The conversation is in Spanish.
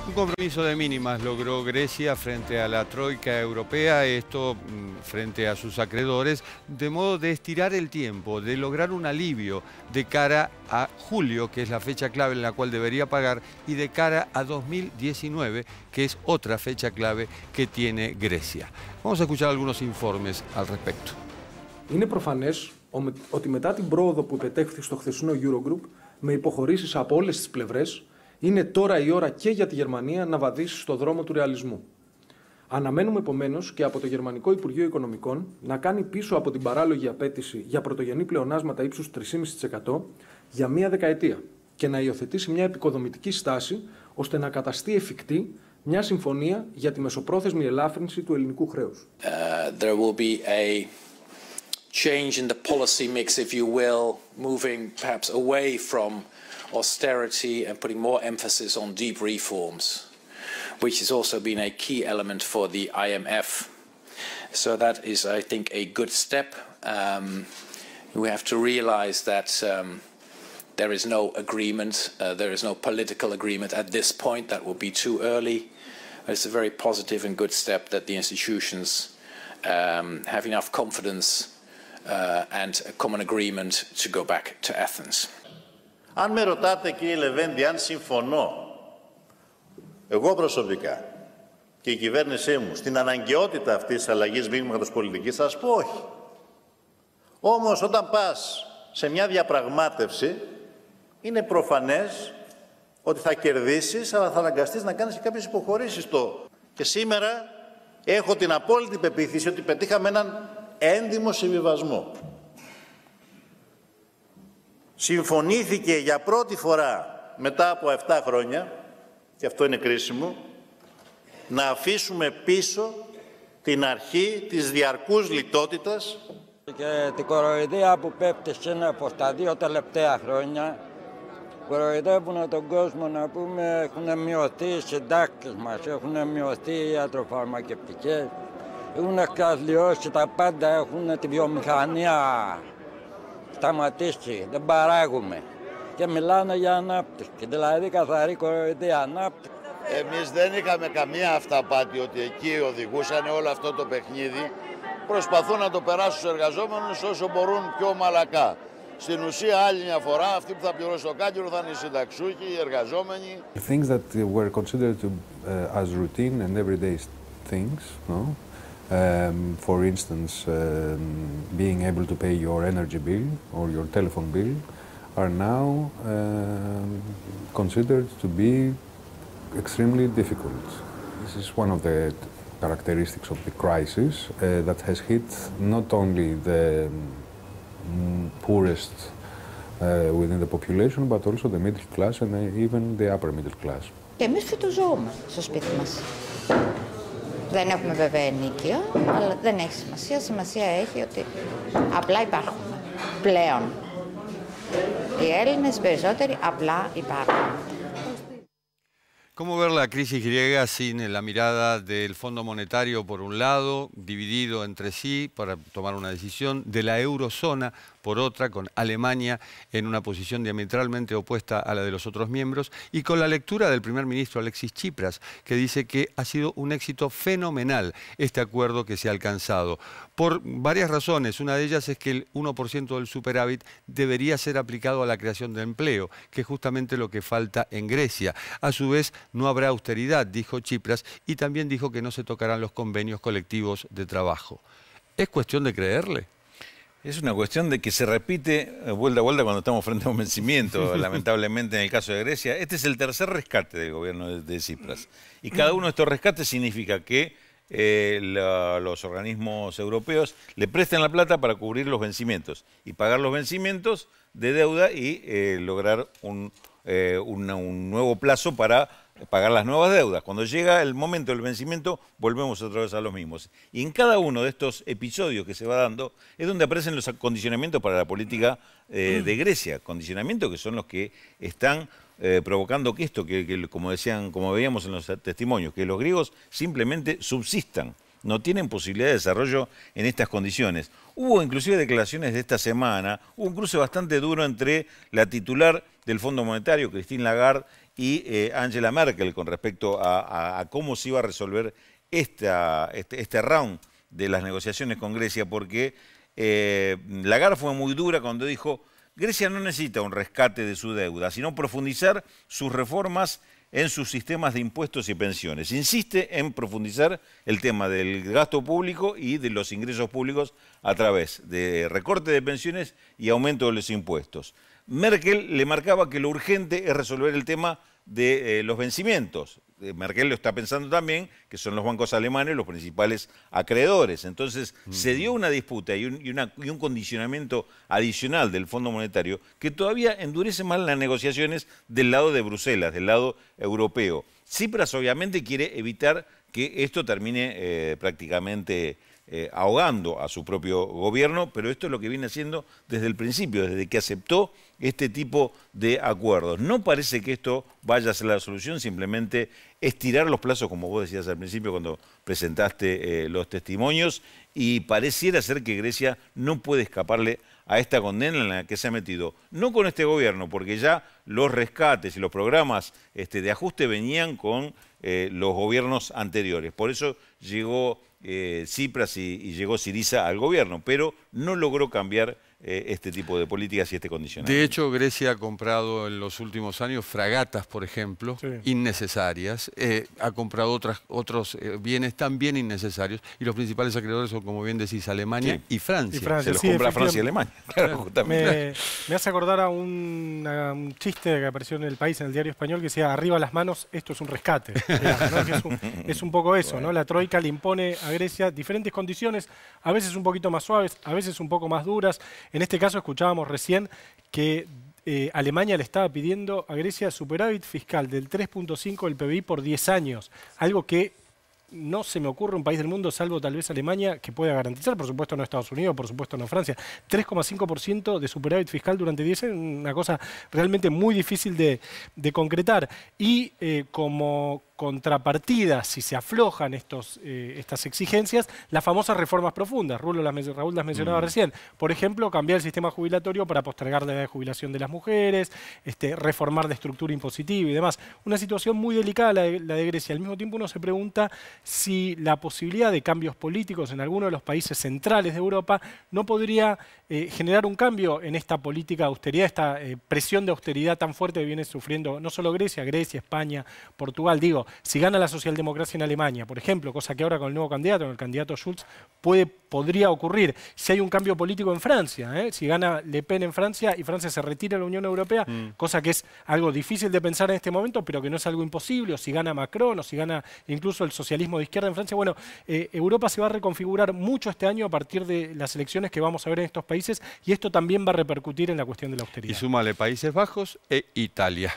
Un compromiso de mínimas logró Grecia frente a la troika europea, esto frente a sus acreedores, de modo de estirar el tiempo, de lograr un alivio de cara a julio, que es la fecha clave en la cual debería pagar, y de cara a 2019, que es otra fecha clave que tiene Grecia. Vamos a escuchar algunos informes al respecto. Είναι προφανές ότι μετά την πρόοδο που επετέχθη στο χθεσινό Eurogroup, με υποχωρήσεις από όλες τις πλευρές, είναι τώρα η ώρα και για τη Γερμανία να βαδίσει στο δρόμο του ρεαλισμού. Αναμένουμε επομένως και από το Γερμανικό Υπουργείο Οικονομικών να κάνει πίσω από την παράλογη απέτηση για πρωτογενή πλεονάσματα ύψους 3,5% για μία δεκαετία και να υιοθετήσει μια επικοδομητική στάση ώστε να καταστεί εφικτή μια συμφωνία για τη μεσοπρόθεσμη ελάφρυνση του ελληνικού χρέους. There will be a change in the policy mix, if you will, moving perhaps away from austerity and putting more emphasis on deep reforms, which has also been a key element for the IMF. So that is, I think, a good step. We have to realize that there is no agreement, there is no political agreement at this point. That will be too early. It's a very positive and good step that the institutions have enough confidence and a common agreement to go back to Athens. Αν με ρωτάτε, κύριε Λεβέντη, αν συμφωνώ εγώ προσωπικά και η κυβέρνησή μου στην αναγκαιότητα αυτής της αλλαγής μείγματος πολιτικής, θα σας πω όχι. Όμως όταν πας σε μια διαπραγμάτευση είναι προφανές ότι θα κερδίσεις, αλλά θα αναγκαστείς να κάνεις και κάποιες υποχωρήσεις. Και σήμερα έχω την απόλυτη πεποίθηση ότι πετύχαμε έναν έντιμο συμβιβασμό. Συμφωνήθηκε για πρώτη φορά μετά από 7 χρόνια, και αυτό είναι κρίσιμο, να αφήσουμε πίσω την αρχή της διαρκούς λιτότητας. Και την κοροϊδία που πέφτει σήμερα από τα 2 τελευταία χρόνια, κοροϊδεύουν τον κόσμο, να πούμε, έχουν μειωθεί οι συντάξεις μας, έχουν μειωθεί οι ιατροφαρμακευτικές, έχουν εξαθλιώσει τα πάντα, έχουν τη βιομηχανία σταματήσει, δεν παράγουμε και μιλάνε για ανάπτυξη, δηλαδή καθαρή κοροϊδία ανάπτυξη. Εμείς δεν είχαμε καμία αυταπάτη ότι εκεί οδηγούσαν όλο αυτό το παιχνίδι. Προσπαθούν να το περάσουν στους εργαζόμενους όσο μπορούν πιο μαλακά. Στην ουσία, άλλη μια φορά, αυτοί που θα πληρώσουν το κάγκελο θα είναι οι συνταξιούχοι, οι εργαζόμενοι. Things that were considered as routine and everyday things, no? For instance, being able to pay your energy bill or your telephone bill are now considered to be extremely difficult. This is one of the characteristics of the crisis that has hit not only the poorest within the population, but also the middle class and even the upper middle class. Και εμείς φυτοζώουμε στο σπίτι μας. Δεν έχουμε βέβαια ενίκιο, αλλά δεν έχει σημασία. Σημασία έχει ότι απλά υπάρχουμε. Πλέον. Οι Έλληνες περισσότεροι απλά υπάρχουν. ¿Cómo ver la crisis griega sin la mirada del Fondo Monetario por un lado, dividido entre sí para tomar una decisión, de la eurozona por otra, con Alemania en una posición diametralmente opuesta a la de los otros miembros, y con la lectura del primer ministro Alexis Tsipras, que dice que ha sido un éxito fenomenal este acuerdo que se ha alcanzado? Por varias razones. Una de ellas es que el 1% del superávit debería ser aplicado a la creación de empleo, que es justamente lo que falta en Grecia. A su vez, no habrá austeridad, dijo Tsipras, y también dijo que no se tocarán los convenios colectivos de trabajo. ¿Es cuestión de creerle? Es una cuestión de que se repite vuelta a vuelta cuando estamos frente a un vencimiento, lamentablemente en el caso de Grecia. Este es el tercer rescate del gobierno de Tsipras. Y cada uno de estos rescates significa que los organismos europeos le presten la plata para cubrir los vencimientos y pagar los vencimientos de deuda y lograr un nuevo plazo para pagar las nuevas deudas. Cuando llega el momento del vencimiento, volvemos otra vez a los mismos. Y en cada uno de estos episodios que se va dando es donde aparecen los condicionamientos para la política de Grecia, condicionamientos que son los que están provocando que esto, que como veíamos en los testimonios, que los griegos simplemente subsistan, no tienen posibilidad de desarrollo en estas condiciones. Hubo inclusive declaraciones de esta semana, hubo un cruce bastante duro entre la titular del Fondo Monetario, Christine Lagarde, y Angela Merkel con respecto a cómo se iba a resolver este round de las negociaciones con Grecia, porque Lagarde fue muy dura cuando dijo: Grecia no necesita un rescate de su deuda, sino profundizar sus reformas en sus sistemas de impuestos y pensiones. Insiste en profundizar el tema del gasto público y de los ingresos públicos a través de recorte de pensiones y aumento de los impuestos. Merkel le marcaba que lo urgente es resolver el tema de los vencimientos. Merkel lo está pensando también, que son los bancos alemanes los principales acreedores. Entonces se dio una disputa y un condicionamiento adicional del Fondo Monetario que todavía endurece más las negociaciones del lado de Bruselas, del lado europeo. Tsipras obviamente quiere evitar que esto termine prácticamente ahogando a su propio gobierno, pero esto es lo que viene haciendo desde el principio, desde que aceptó este tipo de acuerdos. No parece que esto vaya a ser la solución, simplemente estirar los plazos, como vos decías al principio cuando presentaste los testimonios, y pareciera ser que Grecia no puede escaparle a esta condena en la que se ha metido. No con este gobierno, porque ya los rescates y los programas de ajuste venían con los gobiernos anteriores. Por eso llegó Tsipras y llegó Syriza al gobierno, pero no logró cambiar este tipo de políticas y este condicionamiento. De hecho, Grecia ha comprado en los últimos años fragatas, por ejemplo, innecesarias. Ha comprado otros bienes también innecesarios. Y los principales acreedores son, como bien decís, Alemania y Francia. Se los compra Francia y Alemania. Claro, justamente. Me hace acordar a un chiste que apareció en El País, en el diario español, que decía: arriba las manos, esto es un rescate. ¿No? Es un poco eso, ¿no? La Troika le impone a Grecia diferentes condiciones, a veces un poquito más suaves, a veces un poco más duras. En este caso escuchábamos recién que Alemania le estaba pidiendo a Grecia superávit fiscal del 3.5 del PBI por 10 años, algo que no se me ocurre un país del mundo, salvo tal vez Alemania, que pueda garantizar, por supuesto no Estados Unidos, por supuesto no Francia. 3,5% de superávit fiscal durante 10 años, una cosa realmente muy difícil de concretar. Y como contrapartida, si se aflojan estas exigencias, las famosas reformas profundas. Raúl las mencionaba recién. Por ejemplo, cambiar el sistema jubilatorio para postergar la edad de jubilación de las mujeres, reformar la estructura impositiva y demás. Una situación muy delicada la de Grecia. Al mismo tiempo uno se pregunta si la posibilidad de cambios políticos en alguno de los países centrales de Europa no podría generar un cambio en esta política de austeridad, esta presión de austeridad tan fuerte que viene sufriendo no solo Grecia, España, Portugal. Digo, si gana la socialdemocracia en Alemania, por ejemplo, cosa que ahora con el nuevo candidato, con el candidato Schulz, podría ocurrir. Si hay un cambio político en Francia, si gana Le Pen en Francia y Francia se retira de la Unión Europea, cosa que es algo difícil de pensar en este momento, pero que no es algo imposible, o si gana Macron, o si gana incluso el socialismo de izquierda en Francia. Bueno, Europa se va a reconfigurar mucho este año a partir de las elecciones que vamos a ver en estos países, y esto también va a repercutir en la cuestión de la austeridad. Y súmale Países Bajos e Italia.